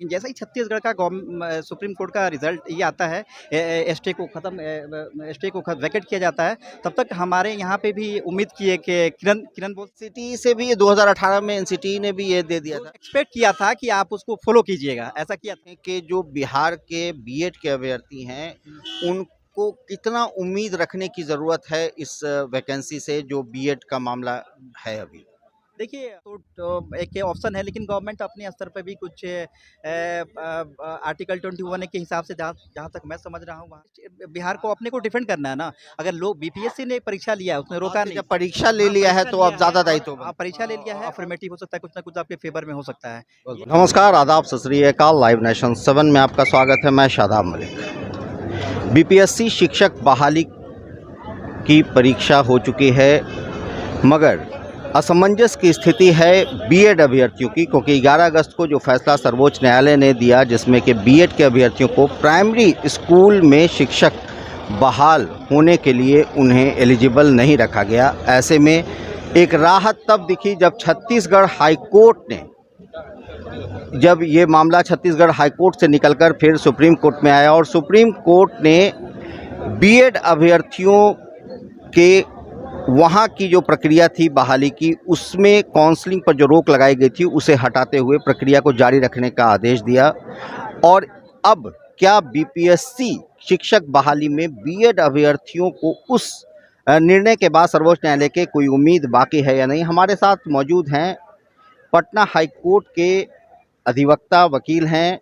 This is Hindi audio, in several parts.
जैसा ही छत्तीसगढ़ का सुप्रीम कोर्ट का रिजल्ट ये आता है, स्टे को वैकेट किया जाता है, तब तक हमारे यहाँ पे भी उम्मीद की है कि किरण किरण बोल सिटी से भी 2018 में एनसीटी ने भी ये दे दिया था एक्सपेक्ट किया था कि आप उसको फॉलो कीजिएगा, ऐसा किया था। कि जो बिहार के बीएड के अभ्यर्थी हैं उनको कितना उम्मीद रखने की ज़रूरत है इस वैकेंसी से जो बीएड का मामला है अभी। देखिए तो एक ऑप्शन है, लेकिन गवर्नमेंट अपने स्तर पे भी कुछ आर्टिकल 21 के हिसाब से जहाँ जहाँ तक मैं समझ रहा हूँ वहाँ बिहार को अपने को डिफेंड करना है ना। अगर लोग बीपीएससी ने परीक्षा लिया उसने रोका नहीं, जब परीक्षा ले लिया है तो अब ज़्यादा दायित्व हाँ परीक्षा ले लिया है, अफर्मेटिव हो सकता है, कुछ ना कुछ आपके फेवर में हो सकता है। नमस्कार, आदाब, सत श्री अकाल। लाइव नेशन 7 में आपका स्वागत है। मैं शादाब मलिक। बीपीएससी शिक्षक बहाली की परीक्षा हो चुकी है, मगर असमंजस की स्थिति है बीएड अभ्यर्थियों की, क्योंकि 11 अगस्त को जो फैसला सर्वोच्च न्यायालय ने दिया जिसमें कि बीएड के अभ्यर्थियों को प्राइमरी स्कूल में शिक्षक बहाल होने के लिए उन्हें एलिजिबल नहीं रखा गया। ऐसे में एक राहत तब दिखी जब छत्तीसगढ़ हाईकोर्ट ने जब ये मामला छत्तीसगढ़ हाईकोर्ट से निकलकर फिर सुप्रीम कोर्ट में आया और सुप्रीम कोर्ट ने बीएड अभ्यर्थियों के वहाँ की जो प्रक्रिया थी बहाली की, उसमें काउंसलिंग पर जो रोक लगाई गई थी उसे हटाते हुए प्रक्रिया को जारी रखने का आदेश दिया। और अब क्या बीपीएससी शिक्षक बहाली में बीएड अभ्यर्थियों को उस निर्णय के बाद सर्वोच्च न्यायालय के कोई उम्मीद बाकी है या नहीं? हमारे साथ मौजूद हैं पटना हाईकोर्ट के अधिवक्ता वकील हैं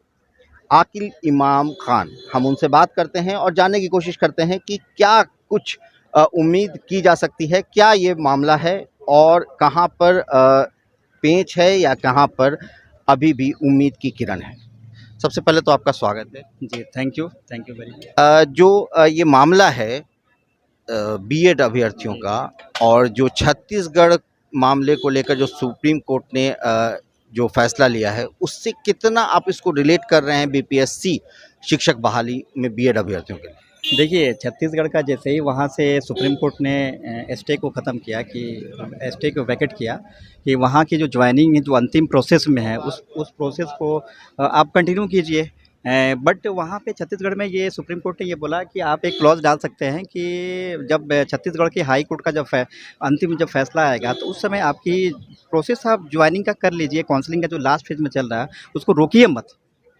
आकिल इमाम खान। हम उनसे बात करते हैं और जानने की कोशिश करते हैं कि क्या कुछ उम्मीद की जा सकती है, क्या ये मामला है और कहाँ पर पेंच है या कहाँ पर अभी भी उम्मीद की किरण है। सबसे पहले तो आपका स्वागत है जी, थैंक यू वेरी मच। जो ये मामला है बीएड अभ्यर्थियों का और जो छत्तीसगढ़ मामले को लेकर जो सुप्रीम कोर्ट ने जो फैसला लिया है, उससे कितना आप इसको रिलेट कर रहे हैं बीपीएससी शिक्षक बहाली में बीएड अभ्यर्थियों के लिए? देखिए, छत्तीसगढ़ का जैसे ही वहाँ से सुप्रीम कोर्ट ने स्टे को ख़त्म किया, कि स्टे को वैकेट किया, कि वहाँ की जो ज्वाइनिंग है जो अंतिम प्रोसेस में है उस प्रोसेस को आप कंटिन्यू कीजिए। बट वहाँ पे छत्तीसगढ़ में ये सुप्रीम कोर्ट ने ये बोला कि आप एक क्लॉज डाल सकते हैं कि जब छत्तीसगढ़ की हाई कोर्ट का अंतिम जब फैसला आएगा तो उस समय आपकी प्रोसेस आप ज्वाइनिंग का कर लीजिए, काउंसलिंग का जो लास्ट फेज में चल रहा है उसको रोकिए मत,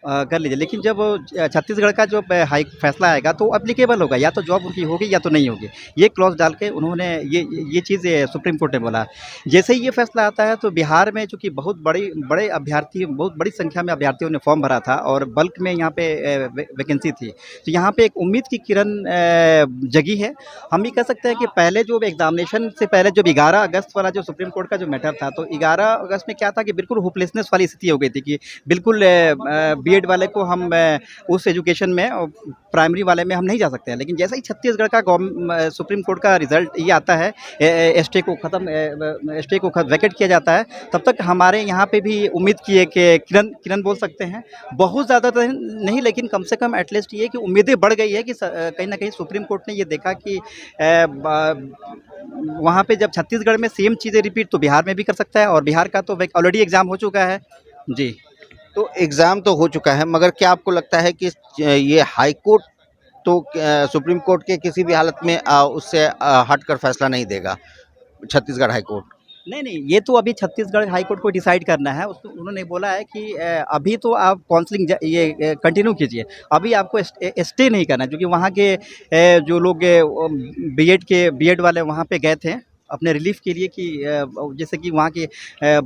कर लीजिए। लेकिन जब छत्तीसगढ़ का जो हाई फैसला आएगा तो एप्लीकेबल होगा, या तो जॉब उनकी होगी या तो नहीं होगी। ये क्लॉज डाल के उन्होंने ये चीज़ सुप्रीम कोर्ट ने बोला। जैसे ही ये फैसला आता है तो बिहार में चूँकि बहुत बड़ी संख्या में अभ्यर्थियों ने फॉर्म भरा था और बल्क में यहाँ पे वैकेंसी थी, तो यहाँ पे एक उम्मीद की किरण जगी है। हम भी कह सकते हैं कि पहले जो एग्जामिनेशन से पहले जब 11 अगस्त वाला जो सुप्रीम कोर्ट का जो मैटर था, तो 11 अगस्त में क्या था कि बिल्कुल होपलेसनेस वाली स्थिति हो गई थी कि बिल्कुल बीएड वाले को हम उस एजुकेशन में प्राइमरी वाले में हम नहीं जा सकते हैं। लेकिन जैसे ही छत्तीसगढ़ का सुप्रीम कोर्ट का रिजल्ट ये आता है, स्टे को वैकेट किया जाता है, तब तक हमारे यहाँ पे भी उम्मीद की है कि किरण बोल सकते हैं। बहुत ज़्यादा तो नहीं, लेकिन कम से कम एटलीस्ट ये कि उम्मीदें बढ़ गई है कि कहीं ना कहीं सुप्रीम कोर्ट ने ये देखा कि वहाँ पे जब छत्तीसगढ़ में सेम चीज़ें रिपीट तो बिहार में भी कर सकता है, और बिहार का तो ऑलरेडी एग्ज़ाम हो चुका है। जी, तो एग्ज़ाम तो हो चुका है, मगर क्या आपको लगता है कि ये हाई कोर्ट तो सुप्रीम कोर्ट के किसी भी हालत में उससे हटकर फैसला नहीं देगा, छत्तीसगढ़ हाई कोर्ट? नहीं, ये तो अभी छत्तीसगढ़ हाई कोर्ट को डिसाइड करना है। उसको उन्होंने बोला है कि अभी तो आप काउंसलिंग ये कंटिन्यू कीजिए, अभी आपको स्टे नहीं करना है, क्योंकि वहाँ के जो लोग बीएड वाले वहाँ पे गए थे अपने रिलीफ के लिए, कि जैसे कि वहाँ के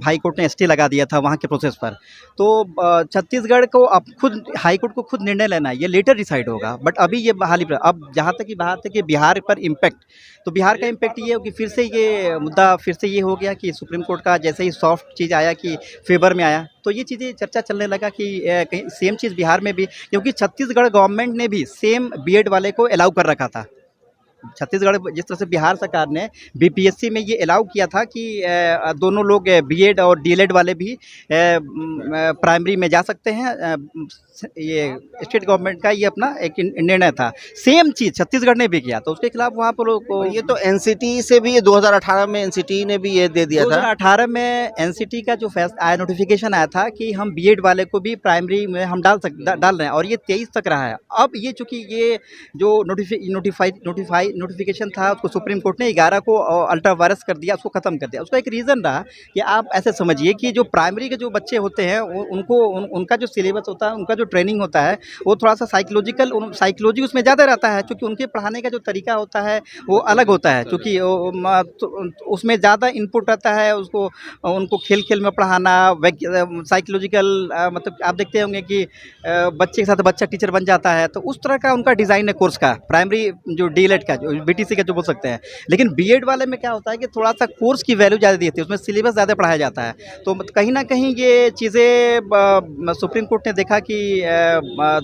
हाई कोर्ट ने स्टे लगा दिया था वहाँ के प्रोसेस पर। तो छत्तीसगढ़ को अब खुद हाई कोर्ट को खुद निर्णय लेना है, ये लेटर डिसाइड होगा। बट अभी ये बहाली पर, अब जहाँ तक की बात है कि बिहार पर इम्पैक्ट, तो बिहार का इम्पैक्ट ये हो कि फिर से ये मुद्दा फिर से ये हो गया कि सुप्रीम कोर्ट का जैसे ही सॉफ्ट चीज़ आया कि फेवर में आया, तो ये चीज़ें चर्चा चलने लगा कि कहीं सेम चीज़ बिहार में भी, क्योंकि छत्तीसगढ़ गवर्नमेंट ने भी सेम बीएड वाले को अलाउ कर रखा था छत्तीसगढ़ जिस तरह से बिहार सरकार ने बीपीएससी में ये अलाउ किया था कि दोनों लोग बीएड और डीएलएड वाले भी प्राइमरी में जा सकते हैं, ये स्टेट गवर्नमेंट का ये अपना एक निर्णय था। सेम चीज़ छत्तीसगढ़ ने भी किया, तो उसके खिलाफ वहाँ पर ये तो एनसीटी से भी 2018 में एनसीटी ने भी ये दे दिया था। 2018 में एनसीटी का जो आया नोटिफिकेशन आया था कि हम बीएड वाले को भी प्राइमरी में हम डाल रहे हैं, और ये 23 तक रहा है। अब ये चूंकि ये जो नोटिफिकेशन था उसको सुप्रीम कोर्ट ने 11 को अल्ट्रा वायरस कर दिया, उसको ख़त्म कर दिया। उसका एक रीज़न रहा कि आप ऐसे समझिए कि जो प्राइमरी के जो बच्चे होते हैं उनका जो सिलेबस होता है, उनका जो ट्रेनिंग होता है, वो थोड़ा सा साइकोलॉजी उसमें ज़्यादा रहता है, क्योंकि उनके पढ़ाने का जो तरीका होता है वो अलग होता है, क्योंकि उसमें ज़्यादा इनपुट रहता है। उनको खेल खेल में पढ़ाना, साइकोलॉजिकल, मतलब आप देखते होंगे कि बच्चे के साथ बच्चा टीचर बन जाता है, तो उस तरह का उनका डिज़ाइन है कोर्स का, प्राइमरी जो डीएलएड का, जो बीटीसी का जो बोल सकते हैं। लेकिन बीएड वाले में क्या होता है कि थोड़ा सा कोर्स की वैल्यू ज़्यादा दी जाती है, उसमें सिलेबस ज़्यादा पढ़ाया जाता है। तो कहीं ना कहीं ये चीज़ें सुप्रीम कोर्ट ने देखा कि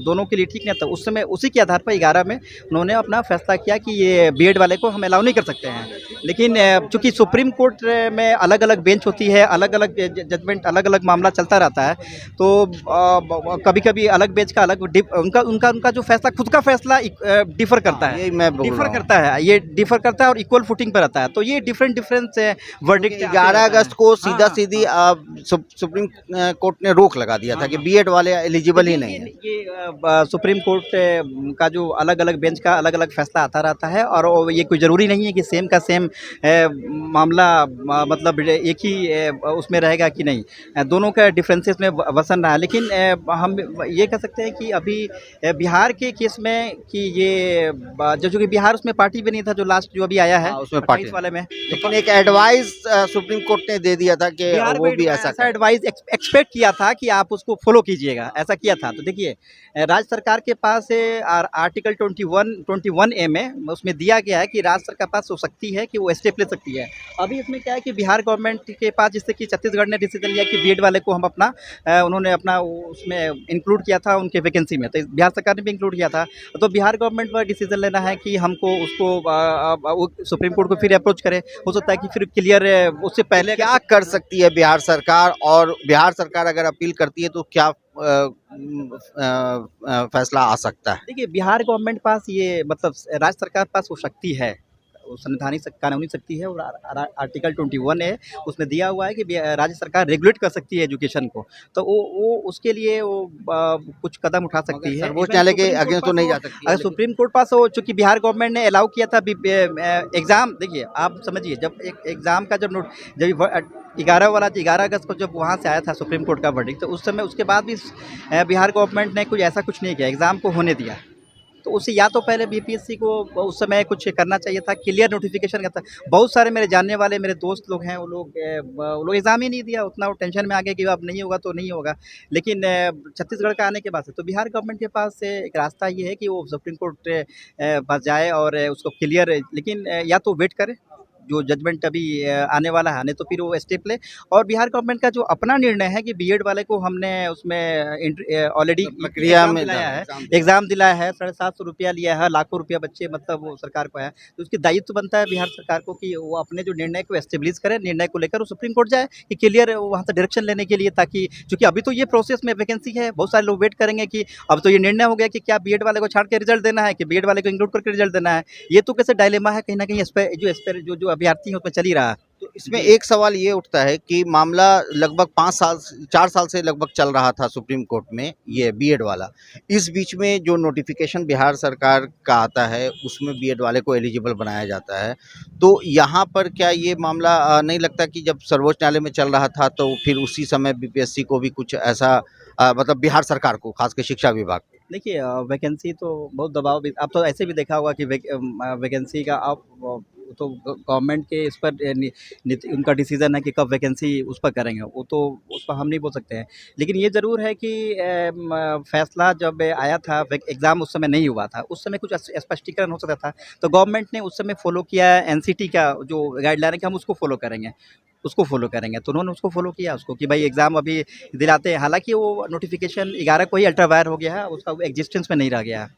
दोनों के लिए ठीक नहीं था। उस समय उसी के आधार पर 11 में उन्होंने अपना फैसला किया कि ये बीएड वाले को हम अलाउ नहीं कर सकते हैं। लेकिन चूंकि सुप्रीम कोर्ट में अलग अलग बेंच होती है, अलग अलग जजमेंट, अलग अलग मामला चलता रहता है, तो कभी कभी अलग बेंच का अलग उनका जो फैसला, खुद का फैसला डिफर करता है, ये डिफर करता है और इक्वल फुटिंग पर रहता है। तो ये डिफरेंट वर्डिक्ट 11 अगस्त को सीधा सीधी सुप्रीम कोर्ट ने रोक लगा दिया था कि बीएड वाले एलिजिबल ही नहीं है। ये सुप्रीम कोर्ट का जो अलग अलग बेंच का अलग अलग फैसला आता रहता है, और ये कोई ज़रूरी नहीं है कि सेम का सेम मामला मतलब एक ही उसमें रहेगा कि नहीं, दोनों का डिफरेंसेस में वसन रहा है। लेकिन हम ये कह सकते हैं कि अभी बिहार के केस में कि ये जो कि बिहार उसमें पार्टी भी नहीं था, जो लास्ट जो अभी आया है उसमें पार्टी वाले में, लेकिन एक एडवाइस सुप्रीम कोर्ट ने दे दिया था कि वो भी ऐसा एडवाइस एक्सपेक्ट किया था कि आप उसको फॉलो कीजिएगा, ऐसा किया था। तो देखिए, राज्य सरकार के पास आर्टिकल 21A में उसमें दिया गया है कि राज्य सरकार के पास हो सकती है कि वो स्टेप ले सकती है। अभी इसमें क्या है कि बिहार गवर्नमेंट के पास, जिससे कि छत्तीसगढ़ ने डिसीजन लिया कि बीएड वाले को हम उन्होंने अपना उसमें इंक्लूड किया था उनके वैकेंसी में, तो बिहार सरकार ने भी इंक्लूड किया था। तो बिहार गवर्नमेंट पर डिसीजन लेना है कि हमको उसको सुप्रीम कोर्ट को फिर अप्रोच करे। हो सकता है कि फिर क्लियर उससे पहले क्या कर सकती है बिहार सरकार, और बिहार सरकार अगर अपील करती है तो क्या फैसला आ सकता है? देखिए, बिहार गवर्नमेंट पास ये मतलब राज्य सरकार पास वो शक्ति है, संवैधानिक कानूनी शक्ति है, और आर्टिकल 21 है उसमें दिया हुआ है कि राज्य सरकार रेगुलेट कर सकती है एजुकेशन को। तो वो उसके लिए वो कुछ कदम उठा सकती है। सर्वोच्च न्यायालय के अगेंस्ट तो नहीं जा सकती। अगर सुप्रीम कोर्ट पास हो, चूंकि बिहार गवर्नमेंट ने अलाउ किया था एग्ज़ाम, देखिए आप समझिए, जब एक एग्ज़ाम का जब 11 अगस्त को जब वहाँ से आया था सुप्रीम कोर्ट का वर्डिक्ट, तो उस समय उसके बाद भी बिहार गवर्नमेंट ने ऐसा कुछ नहीं किया, एग्ज़ाम को होने दिया। तो उससे या तो पहले बीपीएससी को उस समय कुछ करना चाहिए था, क्लियर नोटिफिकेशन करता। बहुत सारे मेरे जानने वाले मेरे दोस्त लोग हैं, वो लोग एग्ज़ाम ही नहीं दिया, उतना वो टेंशन में आ गए कि अब नहीं होगा तो नहीं होगा। लेकिन छत्तीसगढ़ का आने के बाद से तो बिहार गवर्नमेंट के पास एक रास्ता ये है कि वो सुप्रीम कोर्ट पास जाए और उसको क्लियर, लेकिन या तो वेट करे जो जजमेंट अभी आने वाला है, नहीं तो फिर वो स्टेप ले। और बिहार गवर्नमेंट का जो अपना निर्णय है कि बीएड वाले को हमने उसमें ऑलरेडी प्रक्रिया में दिलाया है, एग्ज़ाम दिलाया है, 750 रुपया लिया है, लाखों रुपया बच्चे मतलब वो सरकार को है, तो उसकी दायित्व बनता है बिहार सरकार को कि वो अपने जो निर्णय को एस्टेब्लिश करे, निर्णय को लेकर वो सुप्रीम कोर्ट जाए कि क्लियर वहाँ से डायरेक्शन लेने के लिए, ताकि चूँकि अभी तो ये प्रोसेस में वैकेंसी है, बहुत सारे लोग वेट करेंगे कि अब तो ये निर्णय हो गया कि क्या बीएड वाले को छाड़ के रिजल्ट देना है कि बीएड वाले को इंक्लूड करके रिजल्ट देना है। ये तो कैसे डायलेमा है कहीं ना कहीं, इस पर जो अभ्यर्थी है उसमें चल ही रहा है। तो इसमें एक सवाल ये उठता है कि मामला लगभग 4 साल से लगभग चल रहा था सुप्रीम कोर्ट में, ये बीएड वाला। इस बीच में जो नोटिफिकेशन बिहार सरकार का आता है उसमें बीएड वाले को एलिजिबल बनाया जाता है। तो यहाँ पर क्या ये मामला नहीं लगता कि जब सर्वोच्च न्यायालय में चल रहा था तो फिर उसी समय बीपीएससी को भी कुछ ऐसा मतलब बिहार सरकार को, खासकर शिक्षा विभाग? देखिए, वैकेंसी तो बहुत दबाव भी, आप तो ऐसे भी देखा होगा कि वैकेंसी का आप तो गवर्नमेंट के इस पर उनका डिसीजन है कि कब वैकेंसी उस पर करेंगे, वो तो उस पर हम नहीं बोल सकते हैं। लेकिन ये ज़रूर है कि फैसला जब आया था, एग्ज़ाम उस समय नहीं हुआ था, उस समय कुछ स्पष्टीकरण हो सकता था, तो गवर्नमेंट ने उस समय फॉलो किया एनसीटी का जो गाइडलाइन है कि हम उसको फॉलो करेंगे, तो उन्होंने उसको फॉलो किया उसको कि भाई एग्ज़ाम अभी दिलाते हैं। हालांकि वो नोटिफिकेशन 11 को ही अल्ट्रा वायर हो गया है, उसका एग्जिस्टेंस में नहीं रह गया है।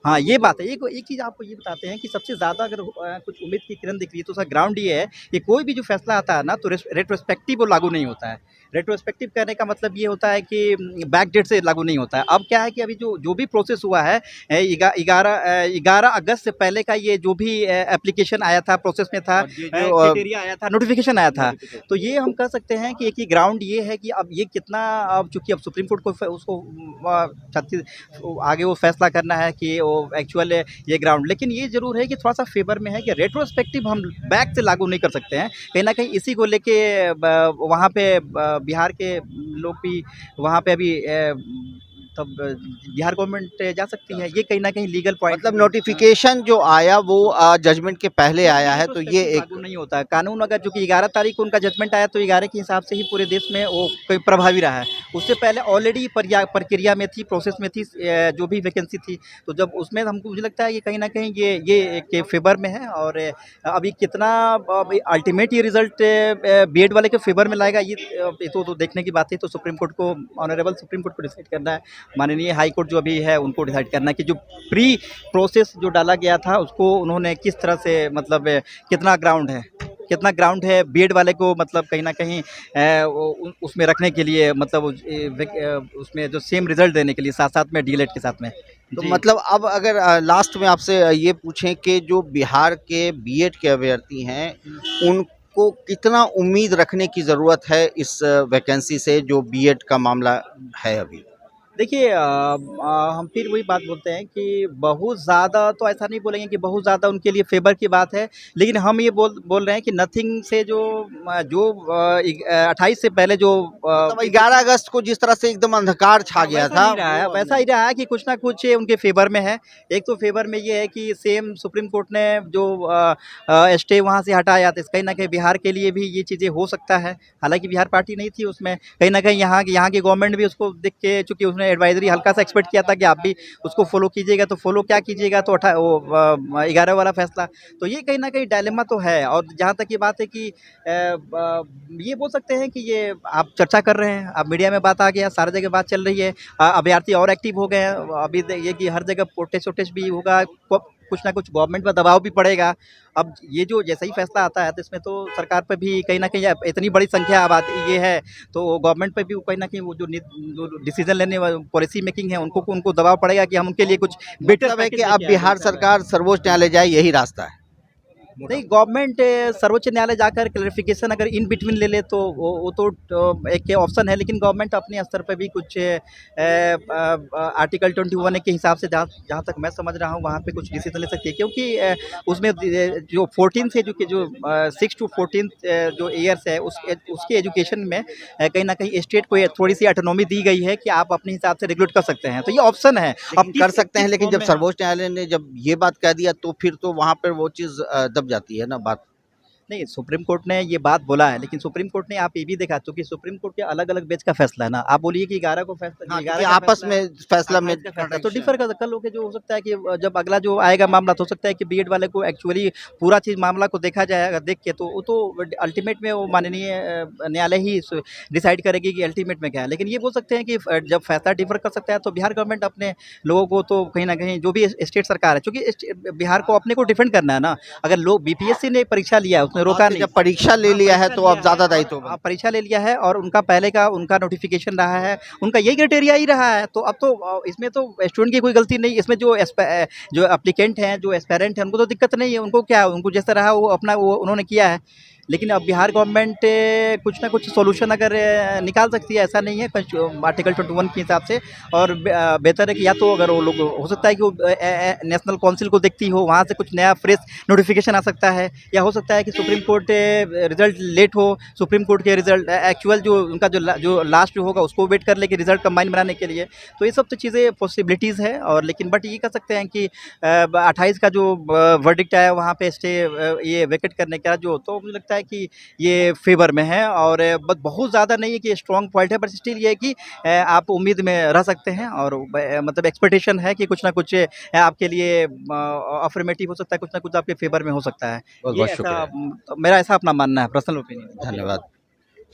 हाँ, ये बात है। एक चीज़ आपको ये बताते हैं कि सबसे ज़्यादा अगर कुछ उम्मीद की किरण दिख रही है तो उसका ग्राउंड ये है कि कोई भी जो फैसला आता है ना तो रेट्रोस्पेक्टिव वो लागू नहीं होता है। रेट्रोस्पेक्टिव कहने का मतलब ये होता है कि बैक डेट से लागू नहीं होता है। अब क्या है कि अभी जो जो भी प्रोसेस हुआ है 11 अगस्त से पहले का ये जो भी एप्लीकेशन आया था, प्रोसेस में था, और ये जो क्राइटेरिया आया था, नोटिफ़िकेशन आया था। तो ये हम कह सकते हैं कि एक ही ग्राउंड ये है कि अब ये कितना, अब चूँकि अब सुप्रीम कोर्ट को उसको 36 आगे वो फैसला करना है कि वो एक्चुअल ये ग्राउंड, लेकिन ये ज़रूर है कि थोड़ा सा फेवर में है कि रेट्रोस्पेक्टिव हम बैक से लागू नहीं कर सकते हैं। कहीं ना कहीं इसी को लेके वहाँ पे बिहार के लोग भी वहाँ पे अभी तब बिहार गवर्नमेंट जा सकती है, ये कहीं ना कहीं लीगल पॉइंट मतलब नोटिफिकेशन जो आया वो जजमेंट के पहले आया है, तो ये एक लागू नहीं होता है कानून। अगर चूंकि 11 तारीख को उनका जजमेंट आया तो 11 के हिसाब से ही पूरे देश में वो कोई प्रभावी रहा है। उससे पहले ऑलरेडी प्रक्रिया में थी, प्रोसेस में थी, जो भी वैकेंसी थी। तो जब उसमें हमको मुझे लगता है कि कहीं ना कहीं ये के फेवर में है। और अभी कितना अल्टीमेट ये रिजल्ट बीएड वाले के फेवर में लाएगा, ये तो देखने की बात है। तो सुप्रीम कोर्ट को, ऑनरेबल सुप्रीम कोर्ट को डिसाइड करना है। माननीय हाई कोर्ट जो अभी है उनको डिसाइड करना है कि जो प्री प्रोसेस जो डाला गया था उसको उन्होंने किस तरह से, मतलब कितना ग्राउंड है बीएड वाले को, मतलब कहीं ना कहीं उसमें रखने के लिए, मतलब उसमें जो सेम रिजल्ट देने के लिए साथ साथ में डीएलएड के साथ में। तो जी। मतलब अब अगर लास्ट में आपसे ये पूछें कि जो बिहार के बीएड के अभ्यर्थी हैं उनको कितना उम्मीद रखने की ज़रूरत है इस वैकेंसी से, जो बीएड का मामला है अभी? देखिए, हम फिर वही बात बोलते हैं कि बहुत ज़्यादा तो ऐसा नहीं बोलेंगे कि बहुत ज़्यादा उनके लिए फेवर की बात है, लेकिन हम ये बोल रहे हैं कि नथिंग से जो 28 से पहले जो मतलब 11 अगस्त को जिस तरह से एकदम अंधकार छा गया वैसा था, नहीं रहा है, वैसा ही रहा है कि कुछ ना कुछ उनके फेवर में है। एक तो फेवर में ये है कि सेम सुप्रीम कोर्ट ने जो स्टे वहाँ से हटाया, तो कहीं ना कहीं बिहार के लिए भी ये चीज़ें हो सकता है। हालांकि बिहार पार्टी नहीं थी उसमें, कहीं ना कहीं यहाँ की गवर्नमेंट भी उसको देख के, चूंकि उसने एडवाइजरी हल्का सा एक्सपेक्ट किया था कि आप भी उसको फॉलो कीजिएगा, तो फॉलो क्या कीजिएगा, तो 11 वाला फैसला। तो ये कहीं ना कहीं डायलेमा तो है। और जहाँ तक ये बात है कि ये बोल सकते हैं कि ये आप चर्चा कर रहे हैं, अब मीडिया में बात आ गया, सारी जगह बात चल रही है, अभ्यर्थी और एक्टिव हो गए हैं। अभी ये कि हर जगह प्रोटेस्ट वोटेस्ट भी होगा, कुछ ना कुछ गवर्नमेंट पर दबाव भी पड़ेगा। अब ये जो जैसा ही फैसला आता है तो इसमें तो सरकार पर भी कहीं ना कहीं इतनी बड़ी संख्या आबादी ये है, तो गवर्नमेंट पर भी कहीं ना कहीं वो जो डिसीजन लेने वाले पॉलिसी मेकिंग है उनको दबाव पड़ेगा कि हम उनके लिए कुछ बेटर मतलब है कि अब बिहार सरकार सर्वोच्च न्यायालय जाए, यही रास्ता है। नहीं, गवर्नमेंट सर्वोच्च न्यायालय जाकर क्लैरिफिकेशन अगर इन बिटवीन ले ले तो वो तो एक ऑप्शन है, लेकिन गवर्नमेंट अपने स्तर पे भी कुछ आर्टिकल 21 के हिसाब से जहाँ तक मैं समझ रहा हूँ वहाँ पे कुछ डिसीजन ले सकती है, क्योंकि उसमें जो 14 से जो 6 to 14 जो ईयर्स है उसके एजुकेशन में कहीं ना कहीं स्टेट को थोड़ी सी ऑटोनॉमी दी गई है कि आप अपने हिसाब से रेगुलेट कर सकते हैं, तो ये ऑप्शन है। अब कर सकते हैं, लेकिन जब सर्वोच्च न्यायालय ने जब ये बात कह दिया तो फिर तो वहाँ पर वो चीज़ दब जाती है ना बात। नहीं, सुप्रीम कोर्ट ने ये बात बोला है, लेकिन सुप्रीम कोर्ट ने आप ये भी देखा, क्योंकि सुप्रीम कोर्ट के अलग अलग बेंच का फैसला है ना। आप बोलिए कि 11 को फैसला, हाँ, 11 क्योंकि का आपस फैसला में फैसला में तो डिफर कर कल होके जो हो सकता है कि जब अगला जो आएगा मामला, तो हो सकता है कि बीएड वाले को एक्चुअली पूरा चीज़ मामला को देखा जाएगा, देख के तो वो तो अल्टीमेट में वो माननीय न्यायालय ही डिसाइड करेगी कि अल्टीमेट में क्या है। लेकिन ये बोल सकते हैं कि जब फैसला डिफर कर सकता है तो बिहार गवर्नमेंट अपने लोगों को तो कहीं ना कहीं, जो भी स्टेट सरकार है, क्योंकि बिहार को अपने को डिफेंड करना है ना। अगर लोग बीपीएससी ने परीक्षा लिया, उसने रोका नहीं, जब परीक्षा ले लिया है तो अब ज़्यादा दायित्व बनता है। परीक्षा ले लिया है और उनका पहले का उनका नोटिफिकेशन रहा है, उनका यही क्राइटेरिया ही रहा है, तो अब तो इसमें तो स्टूडेंट की कोई गलती नहीं। इसमें जो एप्लीकेंट हैं, जो एस्पायरेंट हैं, उनको तो दिक्कत नहीं है, उनको क्या है, उनको जैसा रहा वो अपना वो उन्होंने किया है। लेकिन अब बिहार गवर्नमेंट कुछ ना कुछ सॉल्यूशन अगर निकाल सकती है, ऐसा नहीं है आर्टिकल 21 के हिसाब से। और बेहतर है कि या तो अगर वो लोग, हो सकता है कि वो नेशनल काउंसिल को देखती हो, वहाँ से कुछ नया फ्रेश नोटिफिकेशन आ सकता है, या हो सकता है कि सुप्रीम कोर्ट रिजल्ट लेट हो, सुप्रीम कोर्ट के रिजल्ट एक्चुअल जो उनका जो लास्ट जो होगा उसको वेट कर ले कि रिजल्ट कंबाइन बनाने के लिए। तो ये सब तो चीज़ें पॉसिबिलिटीज़ है। और लेकिन बट ये कह सकते हैं कि 28 का जो वर्डिक्ट आया वहाँ पे स्टे ये वेकेट करने का जो, तो मुझे लगता है कि ये फेवर में है। और बट बहुत ज़्यादा नहीं है कि स्ट्रॉन्ग पॉइंट है, बट स्टिल ये है कि आप उम्मीद में रह सकते हैं, और मतलब एक्सपेक्टेशन है कि कुछ ना कुछ आपके लिए अफर्मेटिव हो सकता है, कुछ ना कुछ आपके फेवर में हो सकता है। बहुत ये बहुत शुक्रिया। मेरा ऐसा अपना मानना है, पर्सनल ओपिनियन। धन्यवाद।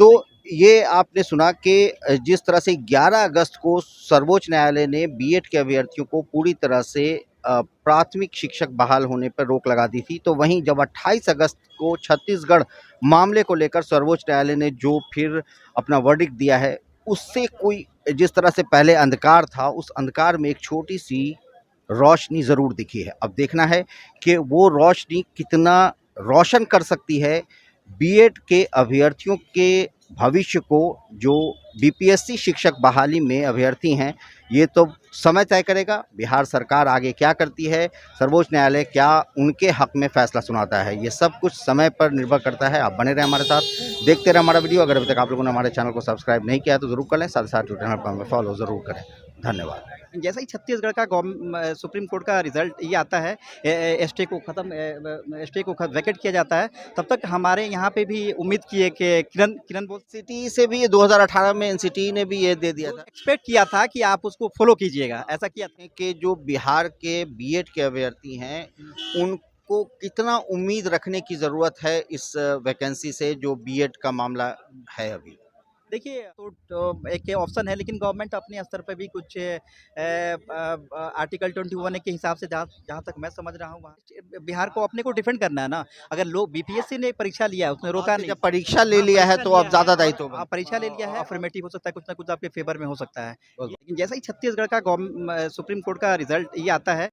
तो ये आपने सुना कि जिस तरह से 11 अगस्त को सर्वोच्च न्यायालय ने बीएड के अभ्यर्थियों को पूरी तरह से प्राथमिक शिक्षक बहाल होने पर रोक लगा दी थी। तो वहीं जब 28 अगस्त को छत्तीसगढ़ मामले को लेकर सर्वोच्च न्यायालय ने जो फिर अपना वर्डिक्ट दिया है, उससे कोई जिस तरह से पहले अंधकार था, उस अंधकार में एक छोटी सी रोशनी ज़रूर दिखी है। अब देखना है कि वो रोशनी कितना रोशन कर सकती है बीएड के अभ्यर्थियों के भविष्य को। जो बीपीएससी शिक्षक बहाली में अभ्यर्थी हैं, ये तो समय तय करेगा। बिहार सरकार आगे क्या करती है, सर्वोच्च न्यायालय क्या उनके हक में फैसला सुनाता है, ये सब कुछ समय पर निर्भर करता है। आप बने रहें हमारे साथ, देखते रहें हमारा वीडियो। अगर अभी तक आप लोगों ने हमारे चैनल को सब्सक्राइब नहीं किया है तो ज़रूर कर लें, साथ साथ ट्विटर पर हमें फॉलो ज़रूर करें। धन्यवाद। जैसे ही छत्तीसगढ़ का सुप्रीम कोर्ट का रिजल्ट ये आता है, एसटे को वैकेट किया जाता है, तब तक हमारे यहाँ पे भी उम्मीद की है कि किरण बोल सिटी से भी 2018 में एनसीटी ने भी ये दे दिया था एक्सपेक्ट किया था कि आप उसको फॉलो कीजिएगा, ऐसा किया था। कि जो बिहार के बीएड के अभ्यर्थी हैं, उनको कितना उम्मीद रखने की ज़रूरत है इस वैकेंसी से, जो बीएड का मामला है अभी। देखिए, तो एक ऑप्शन है, लेकिन गवर्नमेंट अपने स्तर पे भी कुछ आर्टिकल 21 के हिसाब से जहाँ तक मैं समझ रहा हूँ, वहाँ बिहार को अपने को डिफेंड करना है ना। अगर लोग बीपीएससी ने परीक्षा लिया है, उसने रोका नहीं। जब परीक्षा ले लिया है तो अब ज़्यादा दायित्व हाँ, परीक्षा ले लिया है, अफर्मेटिव हो सकता है, कुछ ना कुछ आपके फेवर में हो सकता है। बिल्कुल। लेकिन जैसे ही छत्तीसगढ़ का सुप्रीम कोर्ट का रिजल्ट ये आता है,